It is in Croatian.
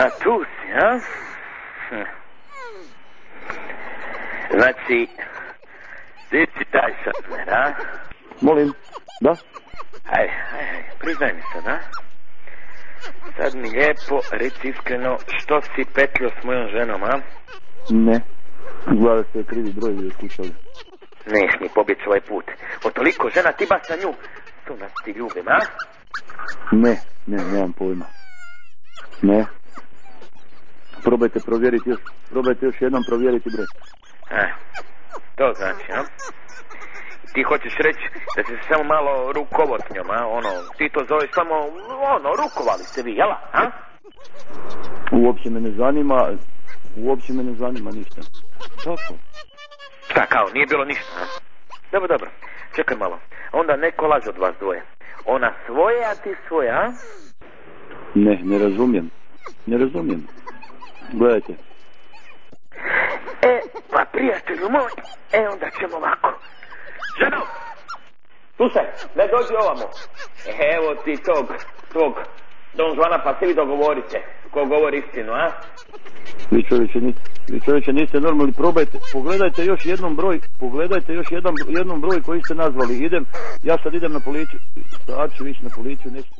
A tu si, a? Znači, ti si taj šatler, a? Molim, da? Ajde, priznaj mi sad, a? Sad mi lijepo, reci iskreno, što si petljio s mojom ženom, a? Ne. Gleda se krivi broj vi skušali. Neš mi pobjeći ovaj put. O toliko žena ti baš na nju. To nas ti ljubim, a? Ne, nemam pojma. Ne. Probajte još jednom provjeriti broj. To znači, a? Ti hoćeš reći da si se samo malo rukovotnjom, a? Ono, ti to zoveš samo, rukovali ste vi, jela, a? Uopće me ne zanima ništa. Tako. Šta, kao, nije bilo ništa, a? Dobro. Čekaj malo. Onda neko laže od vas dvoje. Ona svoje, a ti svoje, a? Ne razumijem. Gledajte. Pa prijatelju moj, onda ćemo ovako. Ženo! Slušaj, ne dođi ovamo. Evo ti tog Don Žvana, pa se vi dogovorite. Ko govori istinu, a? Vi čovječe niste normalni, probajte, pogledajte još jednom broj koji ste nazvali. Ja sad idem na policiju, sad ću ići na policiju, nešto.